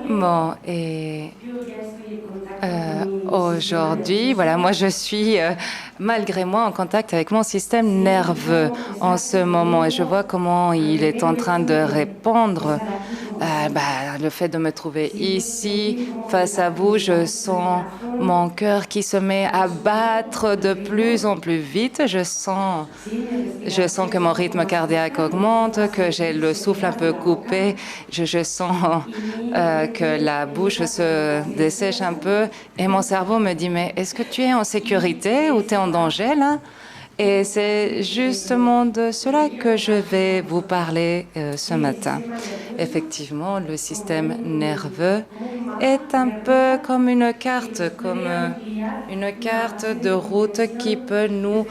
Bon, et aujourd'hui, voilà, moi je suis malgré moi en contact avec mon système nerveux en ce moment et je vois comment il est en train de répondre. Le fait de me trouver ici, face à vous, je sens mon cœur qui se met à battre de plus en plus vite. Je sens que mon rythme cardiaque augmente, que j'ai le souffle un peu coupé. Je sens que la bouche se dessèche un peu. Et mon cerveau me dit, mais est-ce que tu es en sécurité ou tu es en danger là? Et c'est justement de cela que je vais vous parler ce matin. Effectivement, le système nerveux est un peu comme une carte, une carte de route qui peut nous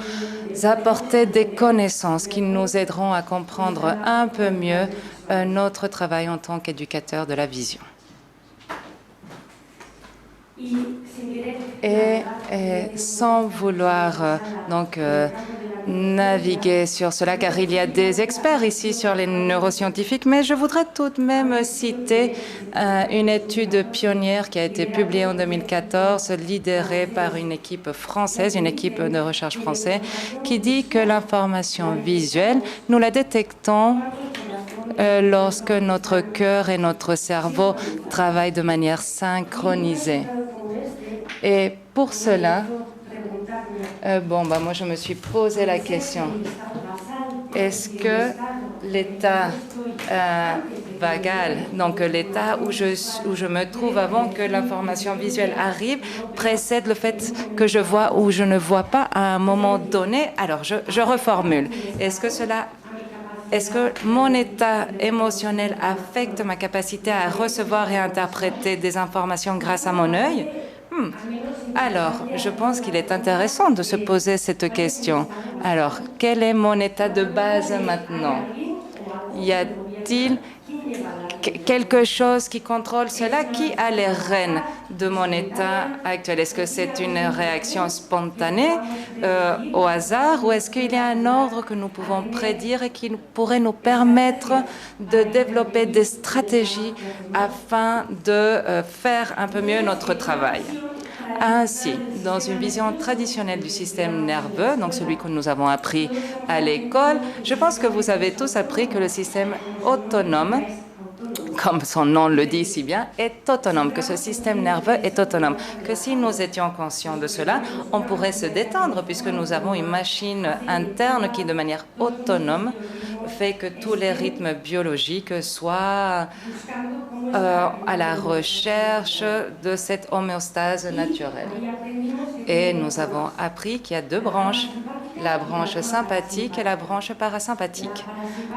apporter des connaissances qui nous aideront à comprendre un peu mieux notre travail en tant qu'éducateur de la vision. Et sans vouloir naviguer sur cela, car il y a des experts ici sur les neuroscientifiques, mais je voudrais tout de même citer une étude pionnière qui a été publiée en 2014, lidérée par une équipe française, une équipe de recherche française, qui dit que l'information visuelle, nous la détectons lorsque notre cœur et notre cerveau travaillent de manière synchronisée. Et pour cela, moi je me suis posé la question, est-ce que l'état vagal, donc l'état où je me trouve avant que l'information visuelle arrive, précède le fait que je vois ou je ne vois pas à un moment donné? Alors je reformule. Est-ce que mon état émotionnel affecte ma capacité à recevoir et interpréter des informations grâce à mon œil? Alors, je pense qu'il est intéressant de se poser cette question. Alors, quel est mon état de base maintenant? Y a-t-il quelque chose qui contrôle cela? Qui a les rênes de mon état actuel? Est-ce que c'est une réaction spontanée au hasard ou est-ce qu'il y a un ordre que nous pouvons prédire et qui pourrait nous permettre de développer des stratégies afin de faire un peu mieux notre travail? Ainsi, dans une vision traditionnelle du système nerveux, donc celui que nous avons appris à l'école, je pense que vous avez tous appris que le système autonome, comme son nom le dit si bien, est autonome, que ce système nerveux est autonome, que si nous étions conscients de cela, on pourrait se détendre puisque nous avons une machine interne qui, de manière autonome, fait que tous les rythmes biologiques soient à la recherche de cette homéostase naturelle. Et nous avons appris qu'il y a deux branches, la branche sympathique et la branche parasympathique.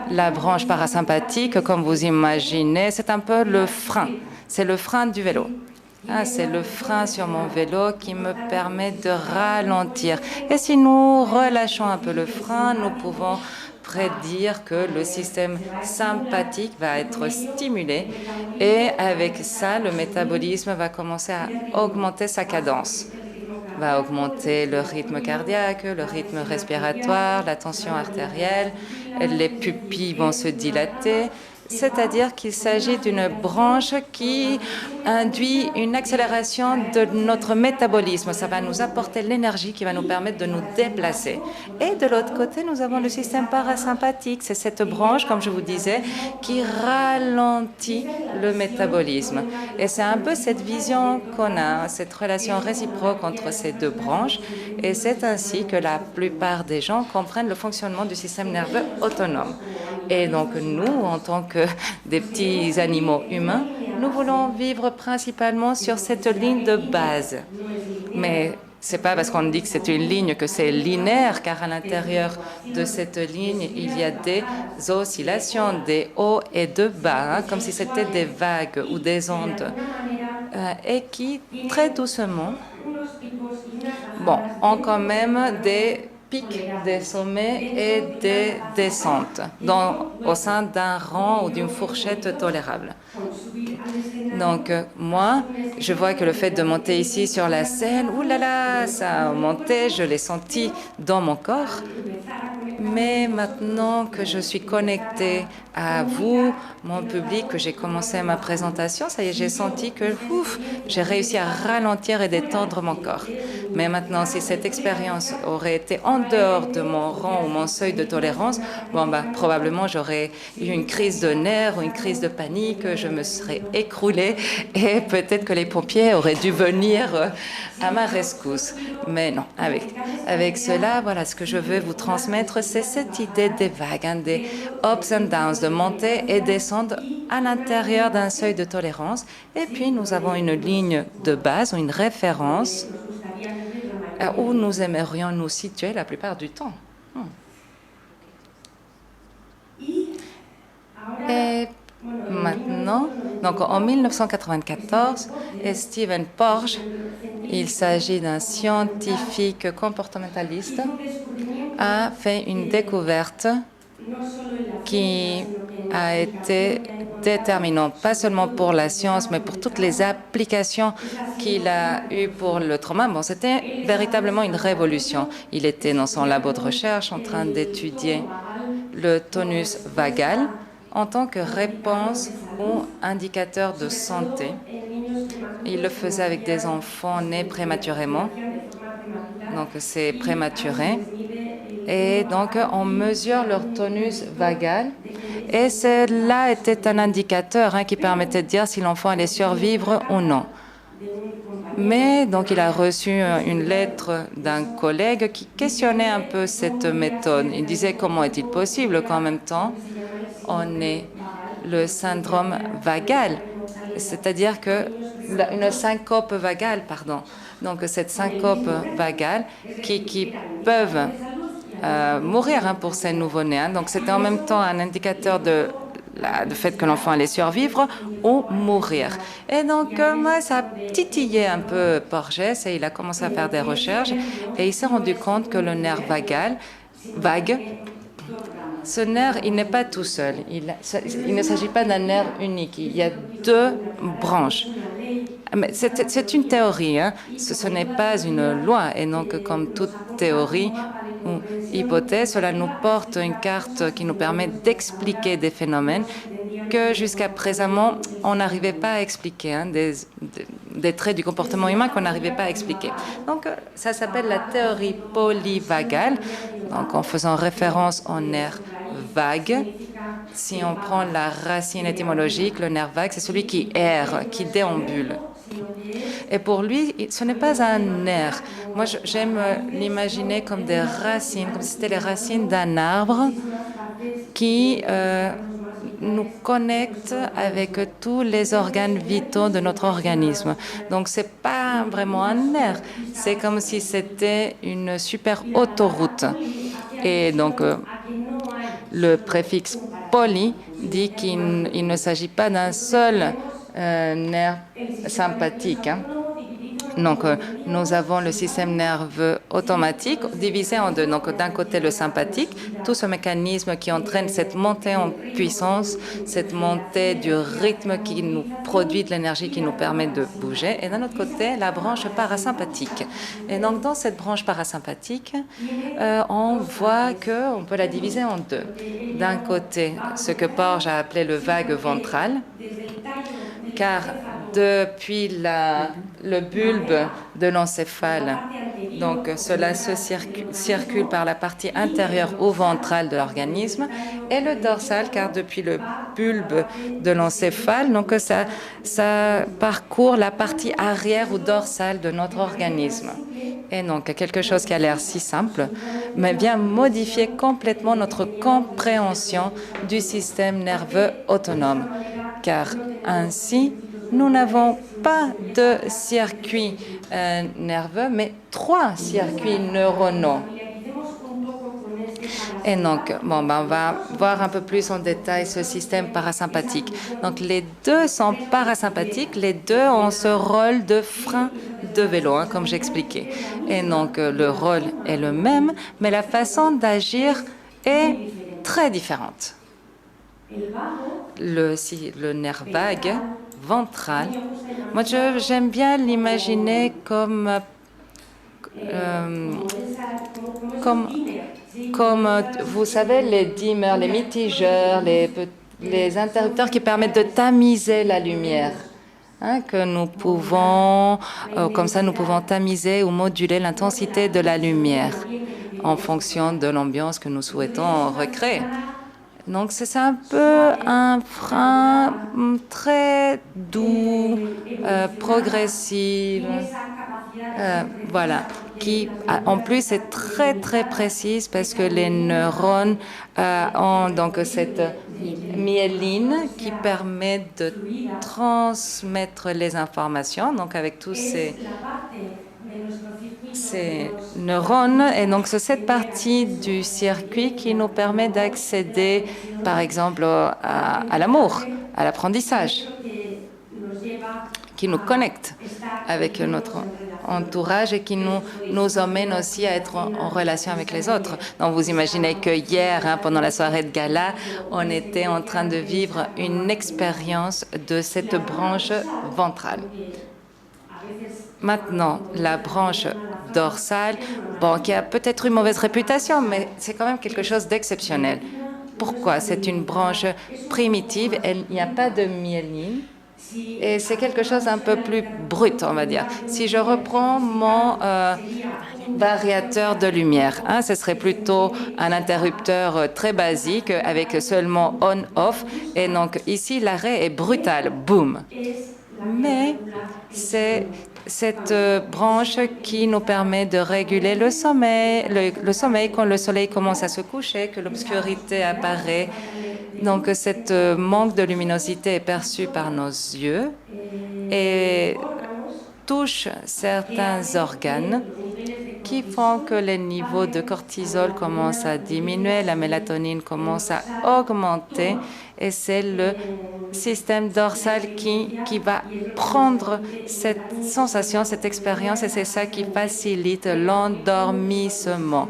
La branche parasympathique, comme vous imaginez, c'est un peu le frein. C'est le frein du vélo. C'est le frein sur mon vélo qui me permet de ralentir. Et si nous relâchons un peu le frein, nous pouvons prédire que le système sympathique va être stimulé et avec ça, le métabolisme va commencer à augmenter sa cadence, va augmenter le rythme cardiaque, le rythme respiratoire, la tension artérielle, les pupilles vont se dilater. C'est-à-dire qu'il s'agit d'une branche qui induit une accélération de notre métabolisme. Ça va nous apporter l'énergie qui va nous permettre de nous déplacer. Et de l'autre côté, nous avons le système parasympathique. C'est cette branche, comme je vous disais, qui ralentit le métabolisme. Et c'est un peu cette vision qu'on a, cette relation réciproque entre ces deux branches. Et c'est ainsi que la plupart des gens comprennent le fonctionnement du système nerveux autonome. Et donc nous, en tant que des petits animaux humains, nous voulons vivre principalement sur cette ligne de base. Mais ce n'est pas parce qu'on dit que c'est une ligne que c'est linéaire, car à l'intérieur de cette ligne, il y a des oscillations, des hauts et de bas, comme si c'était des vagues ou des ondes, et qui, très doucement, ont quand même des pics, des sommets et des descentes au sein d'un rang ou d'une fourchette tolérable. Donc moi, je vois que le fait de monter ici sur la scène, oulala, ça a monté, je l'ai senti dans mon corps. Mais maintenant que je suis connectée à vous, mon public, que j'ai commencé ma présentation, ça y est, j'ai senti que j'ai réussi à ralentir et détendre mon corps. Mais maintenant, si cette expérience aurait été en dehors de mon rang ou mon seuil de tolérance, bon, bah, probablement j'aurais eu une crise de nerfs ou une crise de panique, je me serais écroulée et peut-être que les pompiers auraient dû venir à ma rescousse. Mais non, avec cela, voilà, ce que je veux vous transmettre, c'est cette idée des vagues, hein, des ups and downs, de monter et descendre à l'intérieur d'un seuil de tolérance. Et puis, nous avons une ligne de base ou une référence où nous aimerions nous situer la plupart du temps. Et maintenant, donc en 1994, Stephen Porges, il s'agit d'un scientifique comportementaliste, a fait une découverte qui a été déterminante, pas seulement pour la science, mais pour toutes les applications qu'il a eues pour le trauma. Bon, c'était véritablement une révolution. Il était dans son labo de recherche en train d'étudier le tonus vagal en tant que réponse ou indicateur de santé. Il le faisait avec des enfants nés prématurément, donc c'est prématuré. Et donc, on mesure leur tonus vagal. Et cela était un indicateur qui permettait de dire si l'enfant allait survivre ou non. Mais donc, il a reçu une lettre d'un collègue qui questionnait un peu cette méthode. Il disait comment est-il possible qu'en même temps, on ait le syndrome vagal, c'est-à-dire que une syncope vagale, pardon. Donc, cette syncope vagale qui peuvent mourir pour ces nouveau-nés. Donc, c'était en même temps un indicateur de fait que l'enfant allait survivre ou mourir. Et donc, moi, ça a titillé un peu Porges et il a commencé à faire des recherches et il s'est rendu compte que le nerf vague, ce nerf, il n'est pas tout seul. Il ne s'agit pas d'un nerf unique. Il y a deux branches. C'est une théorie, ce n'est pas une loi. Et donc, comme toute théorie ou hypothèse, cela nous porte une carte qui nous permet d'expliquer des phénomènes que jusqu'à présent, on n'arrivait pas à expliquer, des traits du comportement humain qu'on n'arrivait pas à expliquer. Donc, ça s'appelle la théorie polyvagale, donc en faisant référence au nerf vague. Si on prend la racine étymologique, le nerf vague, c'est celui qui erre, qui déambule. Et pour lui, ce n'est pas un nerf. Moi, j'aime l'imaginer comme des racines, comme si c'était les racines d'un arbre qui nous connectent avec tous les organes vitaux de notre organisme. Donc, ce n'est pas vraiment un nerf. C'est comme si c'était une super autoroute. Et donc, le préfixe poly dit qu'il ne s'agit pas d'un seul nerf sympathique. Donc, nous avons le système nerveux automatique divisé en deux. Donc, d'un côté, le sympathique, tout ce mécanisme qui entraîne cette montée en puissance, cette montée du rythme qui nous produit de l'énergie qui nous permet de bouger. Et d'un autre côté, la branche parasympathique. Et donc, dans cette branche parasympathique, on voit qu'on peut la diviser en deux. D'un côté, ce que Porges a appelé le vague ventral, car depuis le bulbe de l'encéphale, donc cela se circule par la partie intérieure ou ventrale de l'organisme, et le dorsal, car depuis le bulbe de l'encéphale, donc ça parcourt la partie arrière ou dorsale de notre organisme. Et donc, quelque chose qui a l'air si simple, mais vient modifier complètement notre compréhension du système nerveux autonome, car ainsi, nous n'avons pas de circuits nerveux, mais 3 circuits neuronaux. Et donc, on va voir un peu plus en détail ce système parasympathique. Donc, les deux sont parasympathiques, les deux ont ce rôle de frein de vélo, comme j'expliquais. Et donc, le rôle est le même, mais la façon d'agir est très différente. Le nerf vague ventral, moi j'aime bien l'imaginer comme comme vous savez, les dimmers, les mitigeurs, les interrupteurs qui permettent de tamiser la lumière. Hein, que nous pouvons, comme ça, nous pouvons tamiser ou moduler l'intensité de la lumière en fonction de l'ambiance que nous souhaitons recréer. Donc, c'est un peu un frein très doux, progressif, voilà, qui en plus est très très précise parce que les neurones ont donc cette myéline qui permet de transmettre les informations, donc avec tous ces neurones. Et donc, c'est cette partie du circuit qui nous permet d'accéder, par exemple, à l'amour, à l'apprentissage, qui nous connecte avec notre entourage et qui nous emmène aussi à être en relation avec les autres. Donc, vous imaginez que hier, pendant la soirée de gala, on était en train de vivre une expérience de cette branche ventrale. Maintenant, la branche dorsale, bon, qui a peut-être une mauvaise réputation, mais c'est quand même quelque chose d'exceptionnel. Pourquoi? C'est une branche primitive, il n'y a pas de myéline, et c'est quelque chose un peu plus brut, on va dire. Si je reprends mon variateur de lumière, ce serait plutôt un interrupteur très basique avec seulement on-off, et donc ici, l'arrêt est brutal, boum. Mais c'est cette branche qui nous permet de réguler le sommeil, le sommeil quand le soleil commence à se coucher, que l'obscurité apparaît. Donc, cette manque de luminosité est perçue par nos yeux et touche certains organes qui font que les niveaux de cortisol commencent à diminuer, la mélatonine commence à augmenter et c'est le système dorsal qui va prendre cette sensation, cette expérience et c'est ça qui facilite l'endormissement.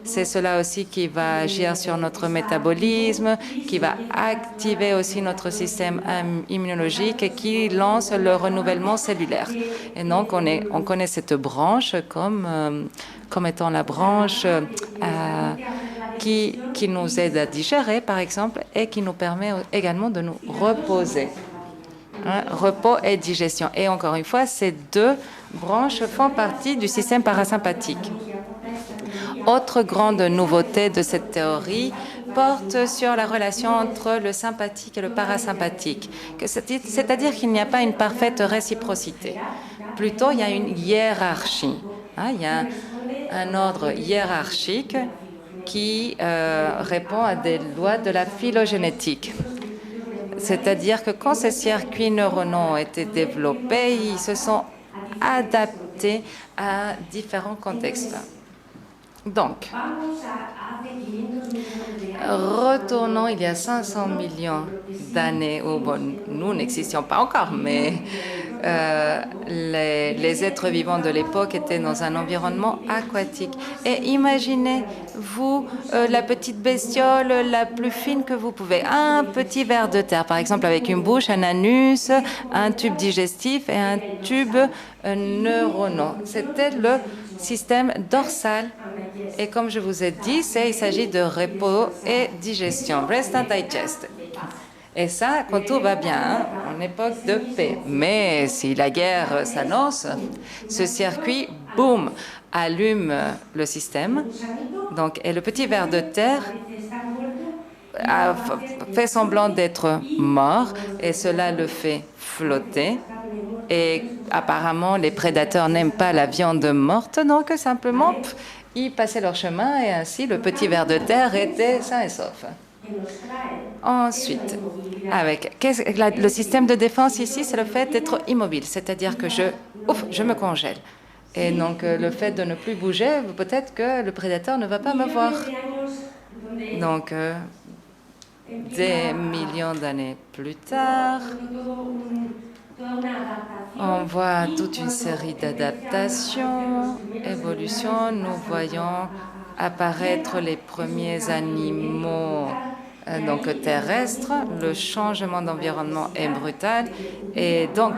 C'est cela aussi qui va agir sur notre métabolisme, qui va activer aussi notre système immunologique et qui lance le renouvellement cellulaire. Et donc, on connaît cette branche comme étant la branche qui nous aide à digérer, par exemple, et qui nous permet également de nous reposer. Repos et digestion. Et encore une fois, ces deux branches font partie du système parasympathique. Autre grande nouveauté de cette théorie porte sur la relation entre le sympathique et le parasympathique, c'est-à-dire qu'il n'y a pas une parfaite réciprocité. Plutôt, il y a une hiérarchie. Il y a un ordre hiérarchique qui répond à des lois de la phylogénétique. C'est-à-dire que quand ces circuits neuronaux ont été développés, ils se sont adaptés à différents contextes. Donc, retournons il y a 500 millions d'années où nous n'existions pas encore, mais les êtres vivants de l'époque étaient dans un environnement aquatique. Et imaginez-vous la petite bestiole la plus fine que vous pouvez. Un petit ver de terre, par exemple, avec une bouche, un anus, un tube digestif et un tube neuronal. C'était le système dorsal. Et comme je vous ai dit, il s'agit de repos et digestion, rest and digest. Et ça, quand tout va bien, en époque de paix. Mais si la guerre s'annonce, ce circuit, boum, allume le système. Donc, et le petit ver de terre a fait semblant d'être mort, et cela le fait flotter. Et apparemment, les prédateurs n'aiment pas la viande morte, donc simplement, ils passaient leur chemin, et ainsi, le petit ver de terre était sain et sauf. Ensuite, le système de défense ici, c'est le fait d'être immobile, c'est-à-dire que je me congèle. Et donc, le fait de ne plus bouger, peut-être que le prédateur ne va pas me voir. Donc, des millions d'années plus tard, on voit toute une série d'adaptations, évolutions. Nous voyons apparaître les premiers animaux donc terrestres. Le changement d'environnement est brutal et donc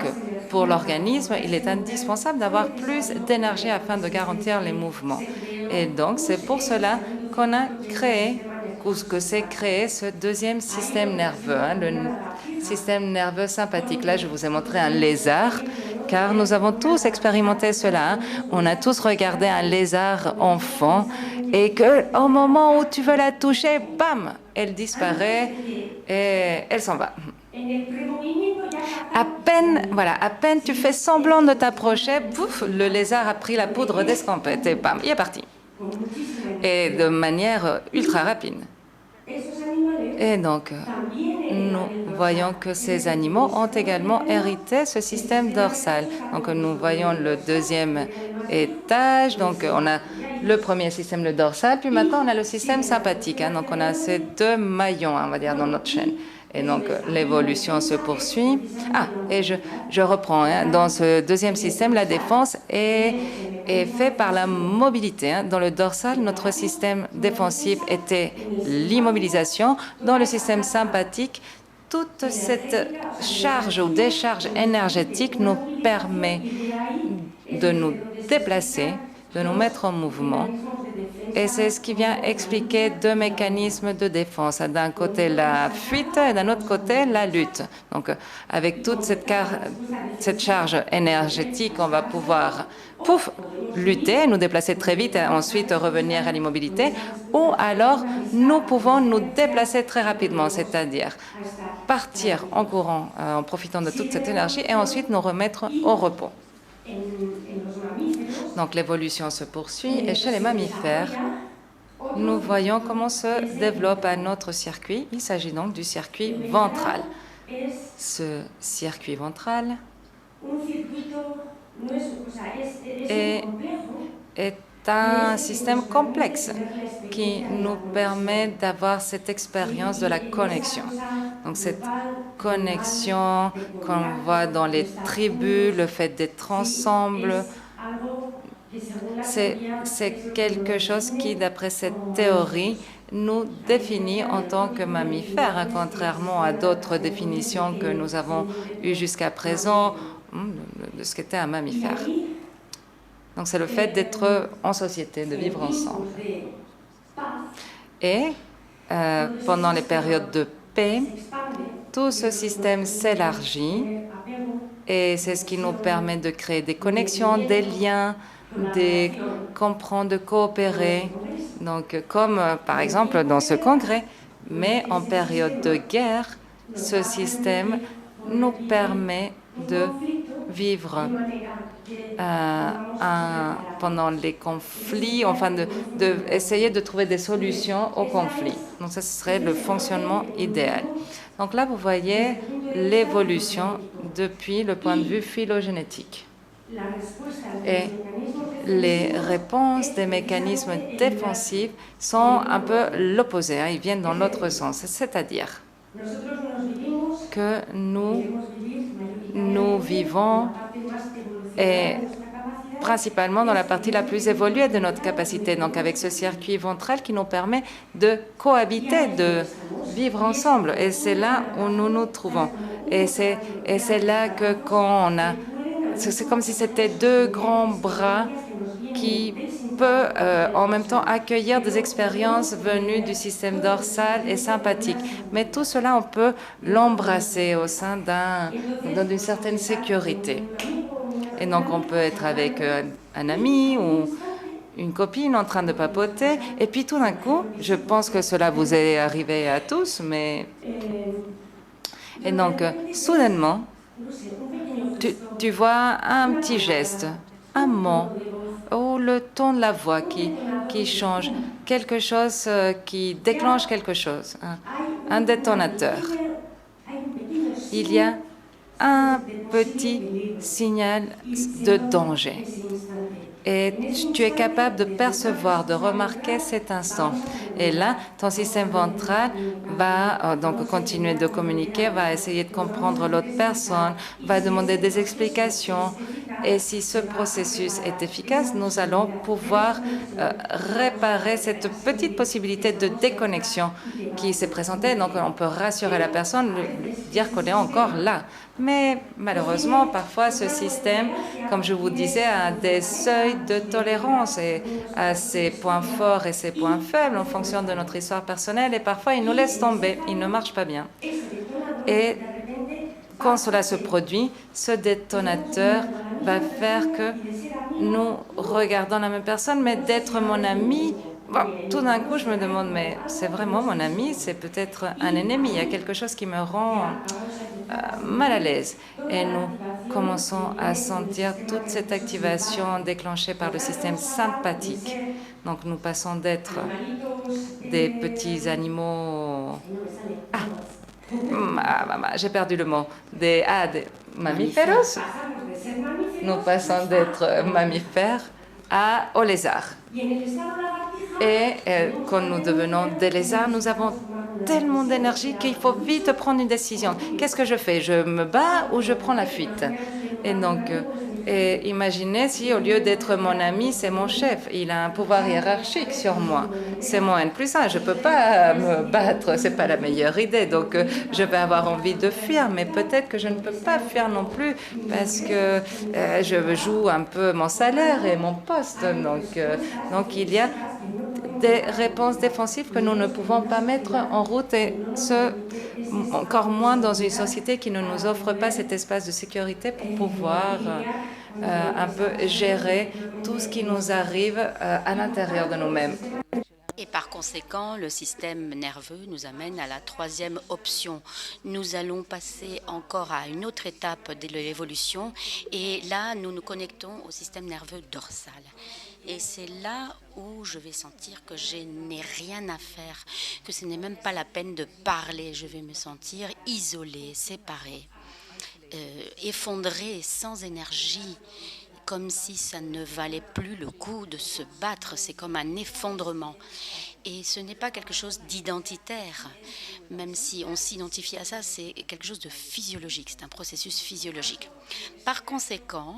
pour l'organisme, il est indispensable d'avoir plus d'énergie afin de garantir les mouvements. Et donc c'est pour cela qu'on a créé, ou que s'est créé ce deuxième système nerveux, le système nerveux sympathique. Là, je vous ai montré un lézard, car nous avons tous expérimenté cela. On a tous regardé un lézard enfant et que, au moment où tu veux la toucher, bam, elle disparaît et elle s'en va. À peine tu fais semblant de t'approcher, pouf, le lézard a pris la poudre d'escampette et bam, il est parti. Et de manière ultra rapide. Et donc, nous voyons que ces animaux ont également hérité ce système dorsal. Donc, nous voyons le deuxième étage. Donc, on a le premier système, le dorsal, puis maintenant, on a le système sympathique. Donc, on a ces deux maillons, on va dire, dans notre chaîne. Et donc, l'évolution se poursuit. Et je reprends. Dans ce deuxième système, la défense est faite par la mobilité. Dans le dorsal, notre système défensif était l'immobilisation. Dans le système sympathique, toute cette charge ou décharge énergétique nous permet de nous déplacer, de nous mettre en mouvement. Et c'est ce qui vient expliquer deux mécanismes de défense. D'un côté, la fuite et d'un autre côté, la lutte. Donc, avec toute cette charge énergétique, on va pouvoir, lutter, nous déplacer très vite et ensuite revenir à l'immobilité. Ou alors, nous pouvons nous déplacer très rapidement, c'est-à-dire partir en courant, en profitant de toute cette énergie et ensuite nous remettre au repos. Donc l'évolution se poursuit et chez les mammifères, nous voyons comment se développe un autre circuit. Il s'agit donc du circuit ventral. Ce circuit ventral est un système complexe qui nous permet d'avoir cette expérience de la connexion. Donc cette connexion qu'on voit dans les tribus, le fait d'être ensemble, c'est quelque chose qui, d'après cette théorie, nous définit en tant que mammifères, contrairement à d'autres définitions que nous avons eues jusqu'à présent de ce qu'était un mammifère. Donc c'est le fait d'être en société, de vivre ensemble. Et pendant les périodes de paix, tout ce système s'élargit et c'est ce qui nous permet de créer des connexions, des liens, de comprendre, de coopérer. Donc comme par exemple dans ce congrès, mais en période de guerre, ce système nous permet de vivre pendant les conflits, enfin essayer de trouver des solutions aux conflits. Donc ça, ce serait le fonctionnement idéal. Donc là, vous voyez l'évolution depuis le point de vue phylogénétique. Et les réponses des mécanismes défensifs sont un peu l'opposé, ils viennent dans l'autre sens, c'est-à-dire que nous vivons et principalement dans la partie la plus évoluée de notre capacité, donc avec ce circuit ventral qui nous permet de cohabiter, de vivre ensemble. Et c'est là où nous nous trouvons. Et c'est là que quand on a... C'est comme si c'était deux grands bras qui peuvent en même temps accueillir des expériences venues du système dorsal et sympathique. Mais tout cela, on peut l'embrasser au sein d'une certaine sécurité. Et donc, on peut être avec un ami ou une copine en train de papoter. Et puis, tout d'un coup, je pense que cela vous est arrivé à tous, mais... Et donc, soudainement, tu vois un petit geste, un mot, ou le ton de la voix qui change, quelque chose qui déclenche quelque chose, un détonateur. Il y a un petit signal de danger. Et tu es capable de percevoir, de remarquer cet instant. Et là, ton système ventral va donc continuer de communiquer, va essayer de comprendre l'autre personne, va demander des explications. Et si ce processus est efficace, nous allons pouvoir réparer cette petite possibilité de déconnexion qui s'est présentée. Donc, on peut rassurer la personne, lui dire qu'on est encore là. Mais malheureusement, parfois, ce système, comme je vous disais, a des seuils construit de tolérance et à ses points forts et ses points faibles en fonction de notre histoire personnelle et parfois il nous laisse tomber, il ne marche pas bien. Et quand cela se produit, ce détonateur va faire que nous regardons la même personne, mais d'être mon ami, bon, tout d'un coup, je me demande, mais c'est vraiment mon ami, c'est peut-être un ennemi, il y a quelque chose qui me rend mal à l'aise. Et nous commençons à sentir toute cette activation déclenchée par le système sympathique. Donc nous passons d'être des petits animaux... j'ai perdu le mot. Des mammifères. Nous passons d'être mammifères aux lézards. Et quand nous devenons des lézards, nous avons tellement d'énergie qu'il faut vite prendre une décision. Qu'est-ce que je fais? Je me bats ou je prends la fuite? Et donc, imaginez si au lieu d'être mon ami, c'est mon chef. Il a un pouvoir hiérarchique sur moi. C'est mon N+1. Je ne peux pas me battre. Ce n'est pas la meilleure idée. Donc, je vais avoir envie de fuir. Mais peut-être que je ne peux pas fuir non plus parce que je joue un peu mon salaire et mon poste. Donc il y a des réponses défensives que nous ne pouvons pas mettre en route et encore moins dans une société qui ne nous offre pas cet espace de sécurité pour pouvoir un peu gérer tout ce qui nous arrive à l'intérieur de nous-mêmes. Et par conséquent, le système nerveux nous amène à la troisième option. Nous allons passer encore à une autre étape de l'évolution et là, nous nous connectons au système nerveux dorsal. Et c'est là où je vais sentir que je n'ai rien à faire, que ce n'est même pas la peine de parler. Je vais me sentir isolée, séparée, effondrée, sans énergie, comme si ça ne valait plus le coup de se battre. C'est comme un effondrement. Et ce n'est pas quelque chose d'identitaire. Même si on s'identifie à ça, c'est quelque chose de physiologique. C'est un processus physiologique. Par conséquent,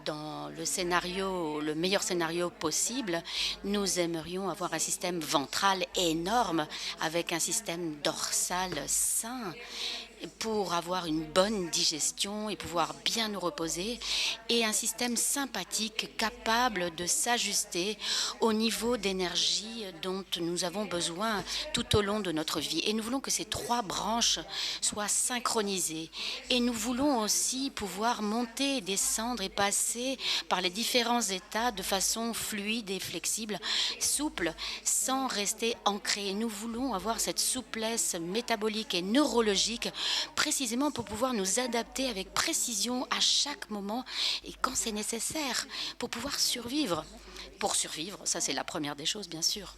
dans le meilleur scénario possible, nous aimerions avoir un système ventral énorme avec un système dorsal sain pour avoir une bonne digestion et pouvoir bien nous reposer, et un système sympathique capable de s'ajuster au niveau d'énergie dont nous avons besoin tout au long de notre vie. Et nous voulons que ces trois branches soient synchronisées. Et nous voulons aussi pouvoir monter, descendre et passer par les différents états de façon fluide et flexible, souple, sans rester ancré. Nous voulons avoir cette souplesse métabolique et neurologique précisément pour pouvoir nous adapter avec précision à chaque moment et quand c'est nécessaire pour pouvoir survivre. Pour survivre, ça c'est la première des choses bien sûr.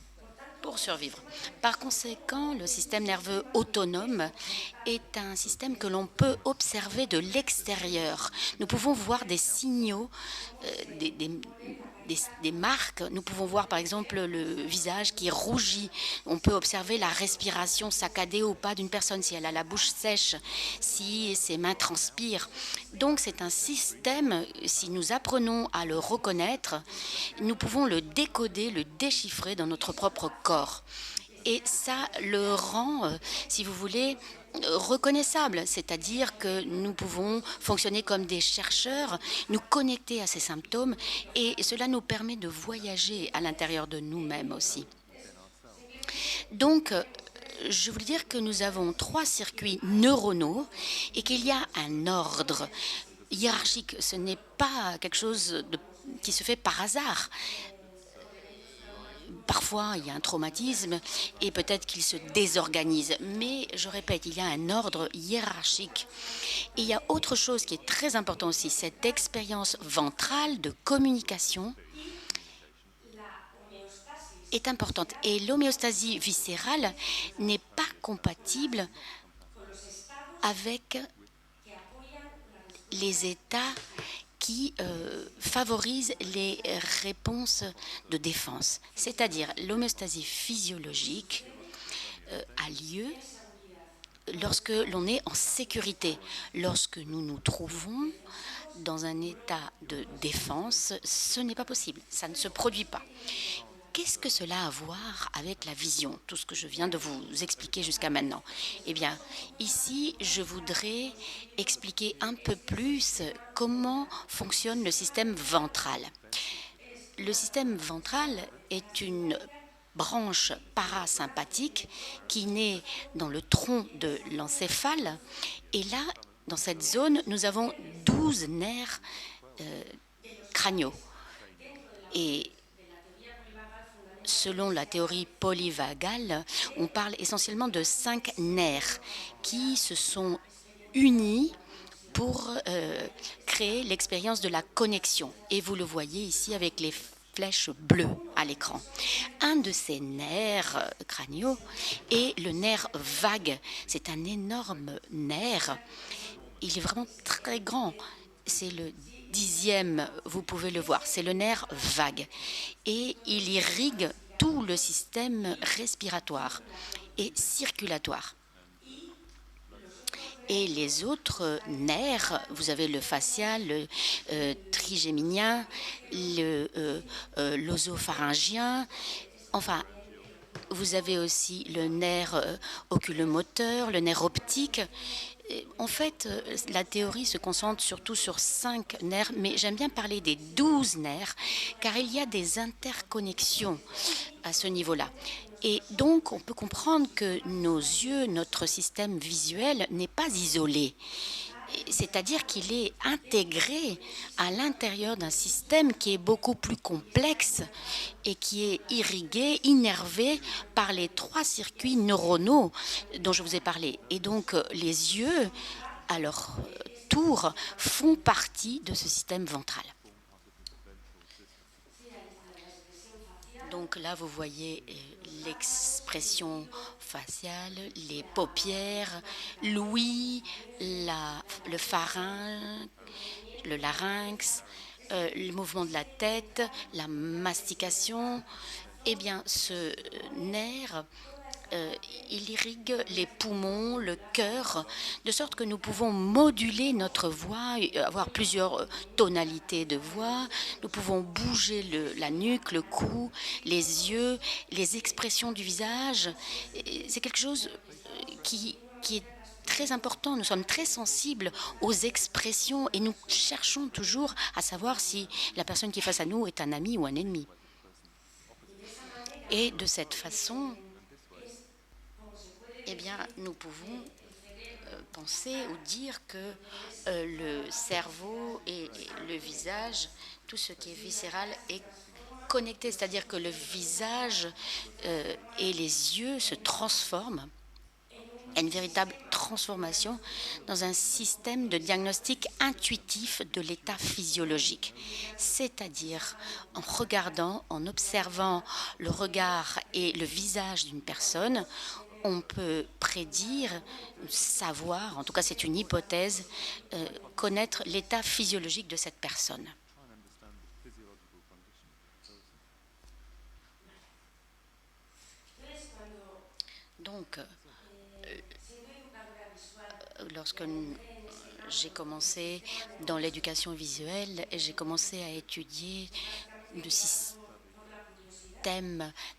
Pour survivre. Par conséquent, le système nerveux autonome est un système que l'on peut observer de l'extérieur. Nous pouvons voir des signaux, des marques. Nous pouvons voir par exemple le visage qui rougit. On peut observer la respiration saccadée ou pas d'une personne, si elle a la bouche sèche, si ses mains transpirent. Donc c'est un système, si nous apprenons à le reconnaître, nous pouvons le décoder, le déchiffrer dans notre propre corps. Et ça le rend, si vous voulez, reconnaissable, c'est-à-dire que nous pouvons fonctionner comme des chercheurs, nous connecter à ces symptômes, et cela nous permet de voyager à l'intérieur de nous-mêmes aussi. Donc, je voulais dire que nous avons 3 circuits neuronaux et qu'il y a un ordre hiérarchique. Ce n'est pas quelque chose qui se fait par hasard. Parfois, il y a un traumatisme et peut-être qu'il se désorganise. Mais, je répète, il y a un ordre hiérarchique. Et il y a autre chose qui est très important aussi, cette expérience ventrale de communication est importante. Et l'homéostasie viscérale n'est pas compatible avec les états qui favorise les réponses de défense. C'est-à-dire l'homéostasie physiologique a lieu lorsque l'on est en sécurité. Lorsque nous nous trouvons dans un état de défense, ce n'est pas possible, ça ne se produit pas. qu'est-ce que cela a à voir avec la vision, tout ce que je viens de vous expliquer jusqu'à maintenant? Eh bien, ici, je voudrais expliquer un peu plus comment fonctionne le système ventral. Le système ventral est une branche parasympathique qui naît dans le tronc de l'encéphale. Et là, dans cette zone, nous avons 12 nerfs crâniaux. Et selon la théorie polyvagale, on parle essentiellement de 5 nerfs qui se sont unis pour créer l'expérience de la connexion. Et vous le voyez ici avec les flèches bleues à l'écran. Un de ces nerfs crâniaux est le nerf vague. C'est un énorme nerf. Il est vraiment très grand. C'est le 10e, vous pouvez le voir. C'est le nerf vague. Et il irrigue tout le système respiratoire et circulatoire. Et les autres nerfs, vous avez le facial, le trigéminien, l'œsopharyngien, enfin, vous avez aussi le nerf oculomoteur, le nerf optique. En fait, la théorie se concentre surtout sur 5 nerfs, mais j'aime bien parler des 12 nerfs, car il y a des interconnexions à ce niveau-là. Et donc, on peut comprendre que nos yeux, notre système visuel n'est pas isolé. C'est-à-dire qu'il est intégré à l'intérieur d'un système qui est beaucoup plus complexe et qui est irrigué, innervé par les 3 circuits neuronaux dont je vous ai parlé. Et donc, les yeux, à leur tour, font partie de ce système ventral. Donc là, vous voyez l'expression faciale, les paupières, l'ouïe, le pharynx, le larynx, le mouvement de la tête, la mastication. Eh bien, ce nerf, il irrigue les poumons, le cœur, de sorte que nous pouvons moduler notre voix, avoir plusieurs tonalités de voix. Nous pouvons bouger la nuque, le cou, les yeux, les expressions du visage. C'est quelque chose qui est très important. Nous sommes très sensibles aux expressions et nous cherchons toujours à savoir si la personne qui est face à nous est un ami ou un ennemi. Et de cette façon, eh bien, nous pouvons penser ou dire que le cerveau et le visage, tout ce qui est viscéral, est connecté. C'est-à-dire que le visage et les yeux se transforment. Il y a une véritable transformation dans un système de diagnostic intuitif de l'état physiologique. C'est-à-dire en regardant, en observant le regard et le visage d'une personne, on peut prédire, savoir, en tout cas c'est une hypothèse, connaître l'état physiologique de cette personne. Donc, lorsque j'ai commencé dans l'éducation visuelle, j'ai commencé à étudier le système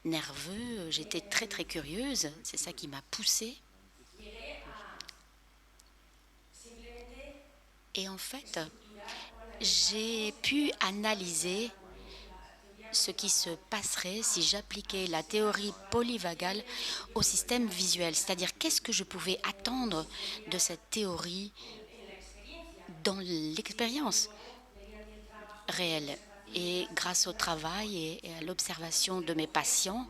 nerveux. J'étais très très curieuse, c'est ça qui m'a poussée. Et en fait, j'ai pu analyser ce qui se passerait si j'appliquais la théorie polyvagale au système visuel. C'est-à-dire, qu'est-ce que je pouvais attendre de cette théorie dans l'expérience réelle. Et grâce au travail et à l'observation de mes patients,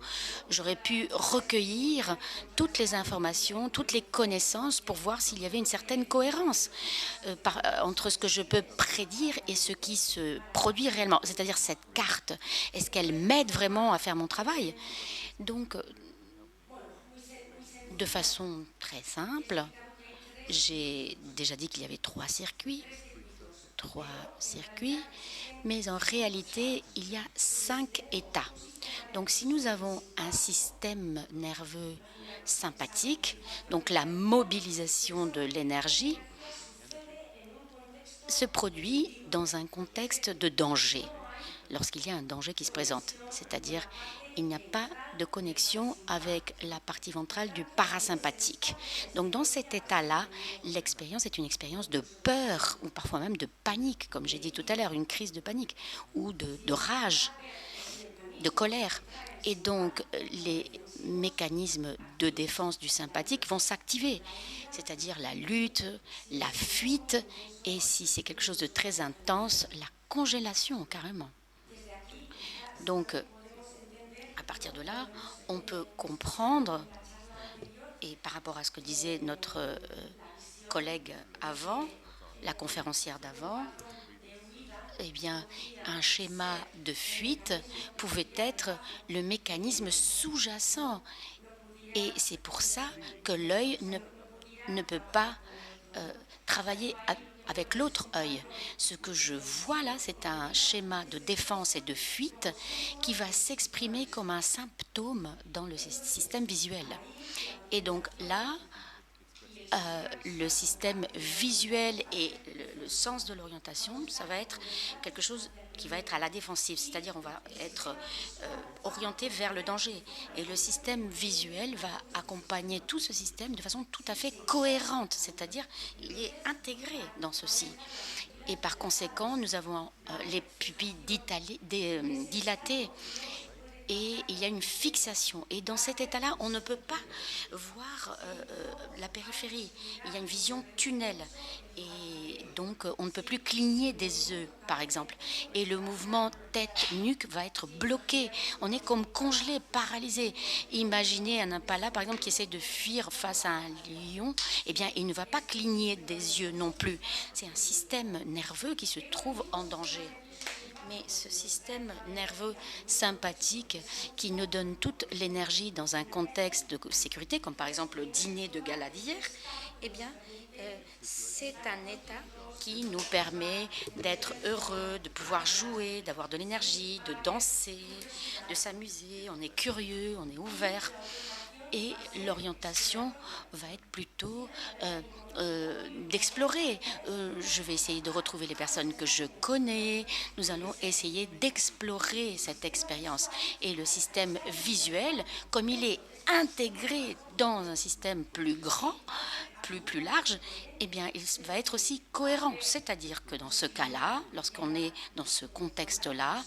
j'aurais pu recueillir toutes les informations, toutes les connaissances pour voir s'il y avait une certaine cohérence entre ce que je peux prédire et ce qui se produit réellement. C'est-à-dire cette carte, est-ce qu'elle m'aide vraiment à faire mon travail? Donc, de façon très simple, j'ai déjà dit qu'il y avait 3 circuits, mais en réalité, il y a 5 états. Donc, si nous avons un système nerveux sympathique, donc la mobilisation de l'énergie se produit dans un contexte de danger. lorsqu'il y a un danger qui se présente. C'est-à-dire, il n'y a pas de connexion avec la partie ventrale du parasympathique. Donc, dans cet état-là, l'expérience est une expérience de peur ou parfois même de panique, comme j'ai dit tout à l'heure, une crise de panique ou de rage, de colère. Et donc, les mécanismes de défense du sympathique vont s'activer, c'est-à-dire la lutte, la fuite, et si c'est quelque chose de très intense, la congélation carrément. Donc, à partir de là, on peut comprendre, et par rapport à ce que disait notre collègue avant, la conférencière d'avant, eh bien, un schéma de fuite pouvait être le mécanisme sous-jacent. Et c'est pour ça que l'œil ne peut pas travailler avec l'autre œil. Ce que je vois là, c'est un schéma de défense et de fuite qui va s'exprimer comme un symptôme dans le système visuel. Et donc là, le système visuel et le sens de l'orientation, ça va être quelque chose qui va être à la défensive, c'est-à-dire on va être orienté vers le danger. Et le système visuel va accompagner tout ce système de façon tout à fait cohérente, c'est-à-dire il est intégré dans ceci. Et par conséquent, nous avons les pupilles dilatées et il y a une fixation. Et dans cet état-là, on ne peut pas voir la périphérie. Il y a une vision tunnel. Et donc, on ne peut plus cligner des yeux, par exemple. Et le mouvement tête-nuque va être bloqué. On est comme congelé, paralysé. Imaginez un impala, par exemple, qui essaie de fuir face à un lion. Eh bien, il ne va pas cligner des yeux non plus. C'est un système nerveux qui se trouve en danger. Mais ce système nerveux sympathique qui nous donne toute l'énergie dans un contexte de sécurité, comme par exemple le dîner de gala d'hier, eh bien, c'est un état qui nous permet d'être heureux, de pouvoir jouer, d'avoir de l'énergie, de danser, de s'amuser. On est curieux, on est ouvert. Et l'orientation va être plutôt d'explorer. Je vais essayer de retrouver les personnes que je connais. Nous allons essayer d'explorer cette expérience. Et le système visuel, comme il est intégré dans un système plus grand, plus large, eh bien, il va être aussi cohérent. C'est-à-dire que dans ce cas-là, lorsqu'on est dans ce contexte-là,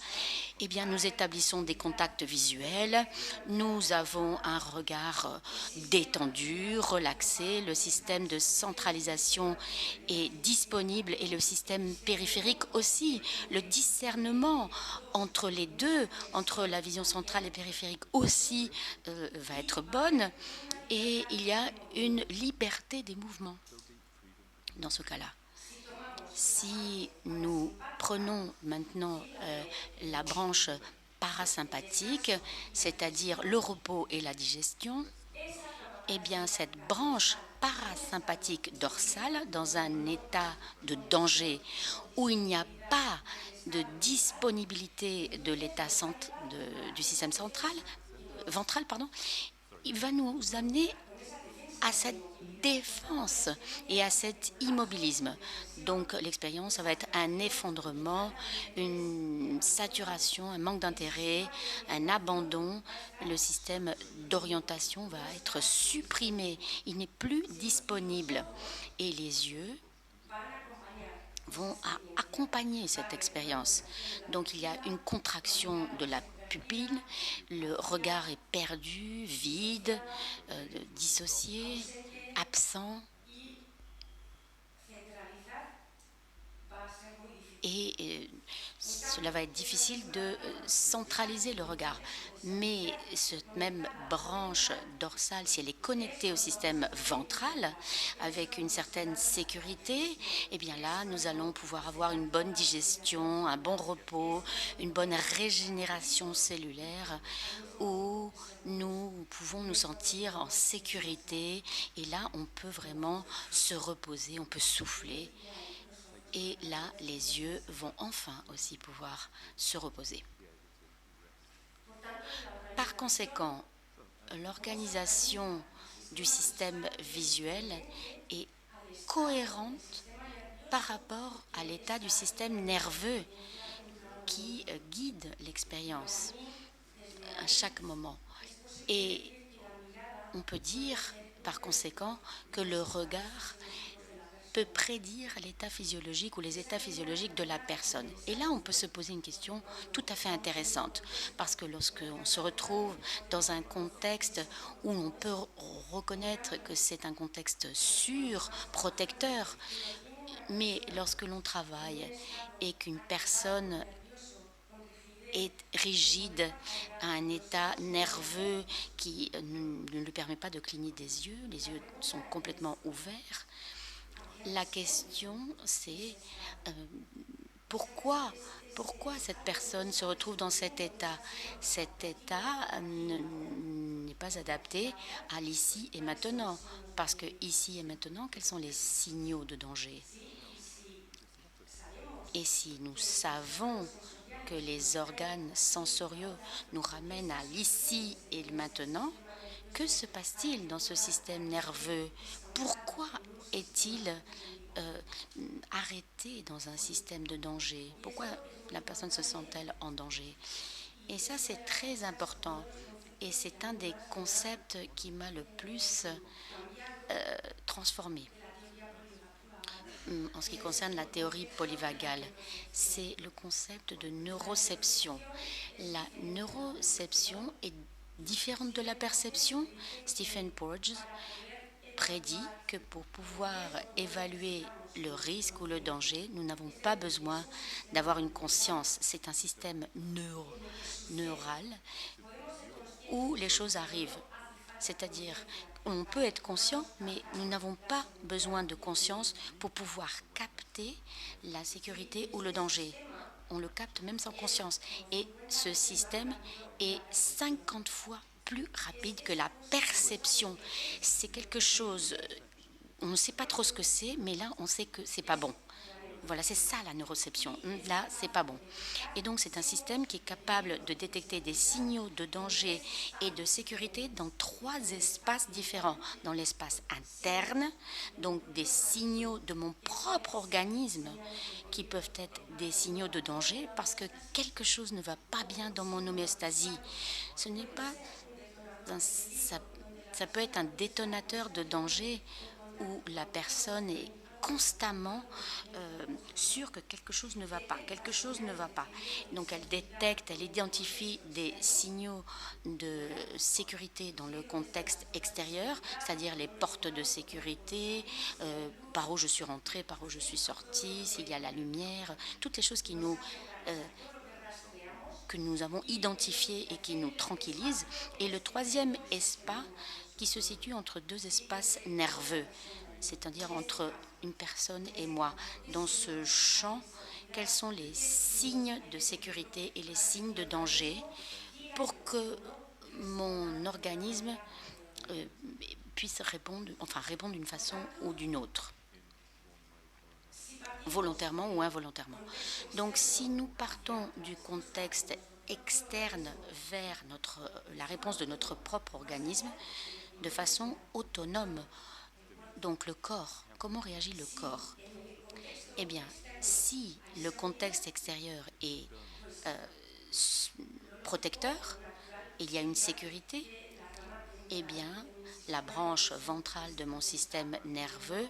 eh bien, nous établissons des contacts visuels, nous avons un regard détendu, relaxé, le système de centralisation est disponible et le système périphérique aussi. Le discernement entre les deux, entre la vision centrale et périphérique aussi, va être bonne. Et il y a une liberté des mouvements dans ce cas-là. Si nous prenons maintenant la branche parasympathique, c'est-à-dire le repos et la digestion, eh bien cette branche parasympathique dorsale, dans un état de danger où il n'y a pas de disponibilité de l'état du système ventral, il va nous amener à cette défense et à cet immobilisme. Donc l'expérience, ça va être un effondrement, une saturation, un manque d'intérêt, un abandon. Le système d'orientation va être supprimé. Il n'est plus disponible. Et les yeux vont accompagner cette expérience. Donc il y a une contraction de la pupille, le regard est perdu, vide, dissocié, absent. Et cela va être difficile de centraliser le regard. Mais cette même branche dorsale, si elle est connectée au système ventral avec une certaine sécurité, eh bien là, nous allons pouvoir avoir une bonne digestion, un bon repos, une bonne régénération cellulaire où nous pouvons nous sentir en sécurité. Et là, on peut vraiment se reposer, on peut souffler. Et là, les yeux vont enfin aussi pouvoir se reposer. Par conséquent, l'organisation du système visuel est cohérente par rapport à l'état du système nerveux qui guide l'expérience à chaque moment. Et on peut dire, par conséquent, que le regard peut prédire l'état physiologique ou les états physiologiques de la personne. Et là, on peut se poser une question tout à fait intéressante, parce que lorsqu'on se retrouve dans un contexte où on peut reconnaître que c'est un contexte sûr, protecteur, mais lorsque l'on travaille et qu'une personne est rigide, à un état nerveux qui ne lui permet pas de cligner des yeux, les yeux sont complètement ouverts. La question, c'est pourquoi cette personne se retrouve dans cet état. Cet état n'est pas adapté à l'ici et maintenant, parce que ici et maintenant, quels sont les signaux de danger? Et si nous savons que les organes sensoriaux nous ramènent à l'ici et le maintenant, que se passe-t-il dans ce système nerveux? Pourquoi est-il arrêté dans un système de danger? Pourquoi la personne se sent-elle en danger? Et ça, c'est très important. Et c'est un des concepts qui m'a le plus transformé. En ce qui concerne la théorie polyvagale, c'est le concept de neuroception. La neuroception est différente de la perception. Stephen Porges prédit que pour pouvoir évaluer le risque ou le danger, nous n'avons pas besoin d'avoir une conscience. C'est un système neural où les choses arrivent. C'est-à-dire, on peut être conscient, mais nous n'avons pas besoin de conscience pour pouvoir capter la sécurité ou le danger. On le capte même sans conscience. Et ce système est 50 fois plus rapide que la perception. C'est quelque chose, on ne sait pas trop ce que c'est, mais là, on sait que c'est pas bon. Voilà, c'est ça la neuroception. Là, c'est pas bon. Et donc, c'est un système qui est capable de détecter des signaux de danger et de sécurité dans 3 espaces différents. Dans l'espace interne, donc des signaux de mon propre organisme qui peuvent être des signaux de danger parce que quelque chose ne va pas bien dans mon homéostasie. Ce n'est pas ça peut être un détonateur de danger où la personne est constamment sûre que quelque chose ne va pas, Donc elle détecte, elle identifie des signaux de sécurité dans le contexte extérieur, c'est-à-dire les portes de sécurité, par où je suis rentrée, par où je suis sortie, s'il y a la lumière, toutes les choses que nous avons identifiées et qui nous tranquillisent. Et le 3e espace qui se situe entre 2 espaces nerveux, c'est-à-dire entre une personne et moi. Dans ce champ, quels sont les signes de sécurité et les signes de danger pour que mon organisme puisse répondre d'une façon ou d'une autre, volontairement ou involontairement. Donc si nous partons du contexte externe vers la réponse de notre propre organisme de façon autonome, donc le corps, comment réagit le corps? Eh bien, si le contexte extérieur est protecteur, il y a une sécurité, eh bien, la branche ventrale de mon système nerveux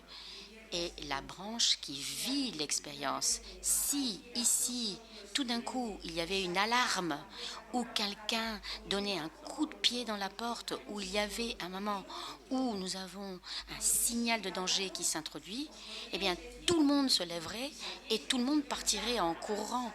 est la branche qui vit l'expérience. Si ici, tout d'un coup, il y avait une alarme ou quelqu'un donnait un coup de pied dans la porte, ou il y avait un moment où nous avons un signal de danger qui s'introduit, eh bien, tout le monde se lèverait et tout le monde partirait en courant.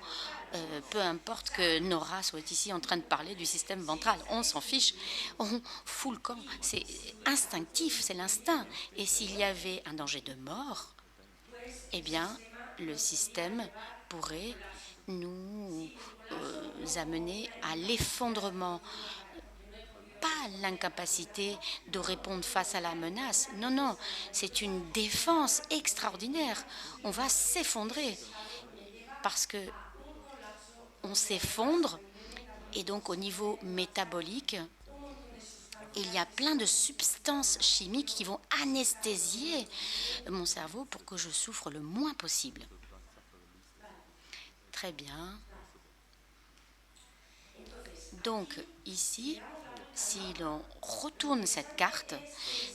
Peu importe que Nora soit ici en train de parler du système ventral, on s'en fiche, on fout le camp. C'est instinctif, c'est l'instinct. Et s'il y avait un danger de mort, eh bien, le système pourrait nous amener à l'effondrement, pas l'incapacité de répondre face à la menace. Non, non, c'est une défense extraordinaire. On va s'effondrer parce que on s'effondre, et donc au niveau métabolique, il y a plein de substances chimiques qui vont anesthésier mon cerveau pour que je souffre le moins possible. Très bien. Donc ici, si l'on retourne cette carte,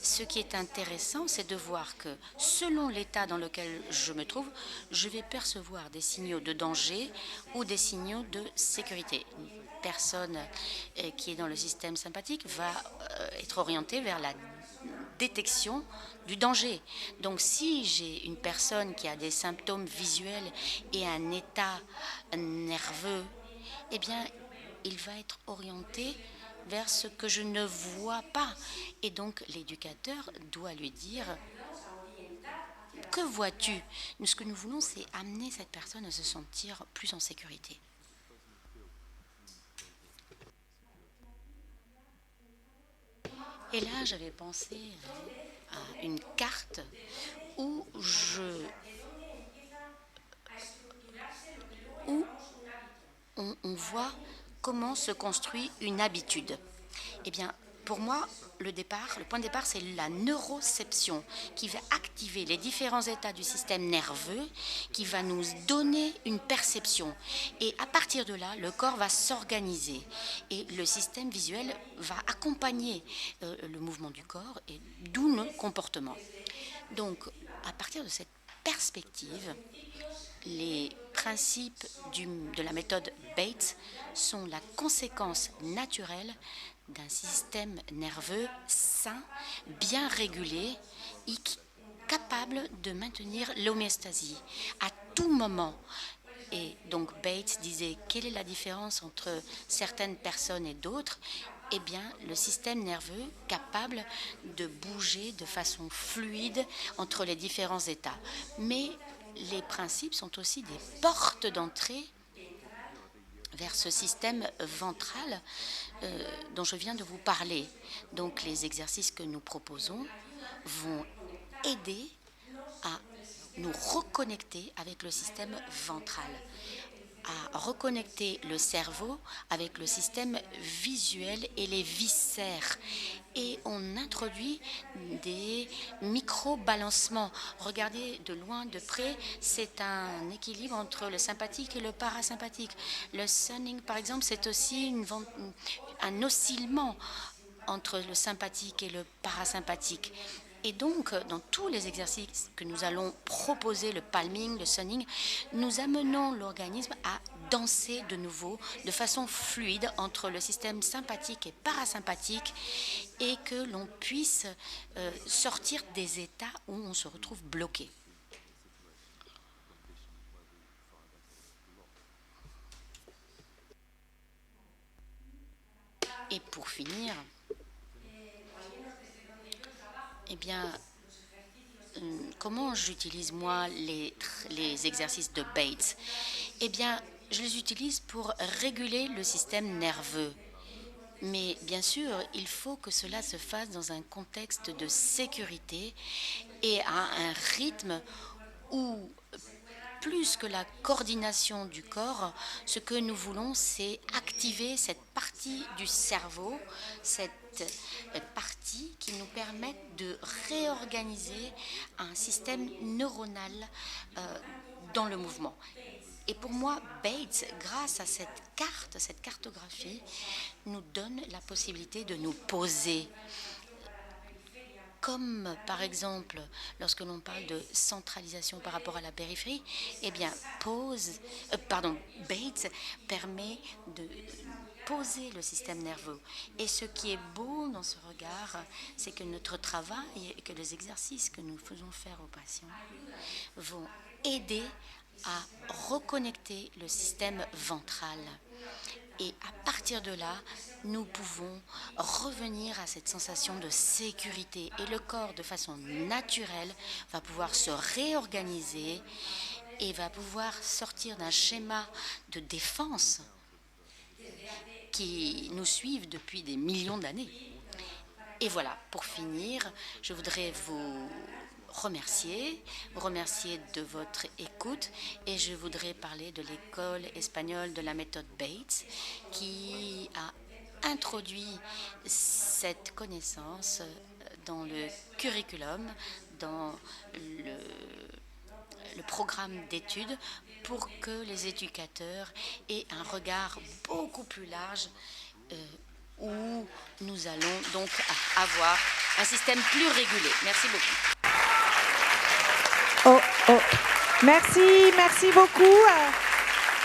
ce qui est intéressant, c'est de voir que selon l'état dans lequel je me trouve, je vais percevoir des signaux de danger ou des signaux de sécurité. Une personne qui est dans le système sympathique va être orientée vers la détection du danger. Donc si j'ai une personne qui a des symptômes visuels et un état nerveux, eh bien, il va être orienté vers ce que je ne vois pas. Et donc, l'éducateur doit lui dire, que vois-tu? Ce que nous voulons, c'est amener cette personne à se sentir plus en sécurité. Et là, j'avais pensé à une carte où on voit comment se construit une habitude. Eh bien, pour moi, le point de départ, c'est la neuroception qui va activer les différents états du système nerveux, qui va nous donner une perception. Et à partir de là, le corps va s'organiser et le système visuel va accompagner le mouvement du corps et d'où nos comportements. Donc, à partir de cette perspective, les principes de la méthode Bates sont la conséquence naturelle d'un système nerveux sain, bien régulé et capable de maintenir l'homéostasie à tout moment. Et donc Bates disait, quelle est la différence entre certaines personnes et d'autres? Eh bien, le système nerveux capable de bouger de façon fluide entre les différents états. Mais les principes sont aussi des portes d'entrée vers ce système ventral dont je viens de vous parler. Donc les exercices que nous proposons vont aider à nous reconnecter avec le système ventral, à reconnecter le cerveau avec le système visuel et les viscères. Et on introduit des micro-balancements. Regardez de loin, de près, c'est un équilibre entre le sympathique et le parasympathique. Le sunning, par exemple, c'est aussi un oscillement entre le sympathique et le parasympathique. Et donc, dans tous les exercices que nous allons proposer, le palming, le sunning, nous amenons l'organisme à danser de nouveau de façon fluide entre le système sympathique et parasympathique et que l'on puisse sortir des états où on se retrouve bloqué. Et pour finir, eh bien, comment j'utilise moi les exercices de Bates? Eh bien, je les utilise pour réguler le système nerveux. Mais bien sûr, il faut que cela se fasse dans un contexte de sécurité et à un rythme où, plus que la coordination du corps, ce que nous voulons, c'est activer cette partie du cerveau, cette partie qui nous permet de réorganiser un système neuronal dans le mouvement. Et pour moi, Bates, grâce à cette cartographie, nous donne la possibilité de nous poser. Comme par exemple, lorsque l'on parle de centralisation par rapport à la périphérie, eh bien, Bates permet de poser le système nerveux. Et ce qui est beau dans ce regard, c'est que notre travail et que les exercices que nous faisons faire aux patients vont aider à reconnecter le système ventral. Et à partir de là, nous pouvons revenir à cette sensation de sécurité. Et le corps, de façon naturelle, va pouvoir se réorganiser et va pouvoir sortir d'un schéma de défense qui nous suivent depuis des millions d'années. Et voilà, pour finir, je voudrais vous remercier de votre écoute et je voudrais parler de l'école espagnole de la méthode Bates qui a introduit cette connaissance dans le curriculum, dans le programme d'études pour que les éducateurs aient un regard beaucoup plus large où nous allons donc avoir un système plus régulé. Merci beaucoup. Merci beaucoup.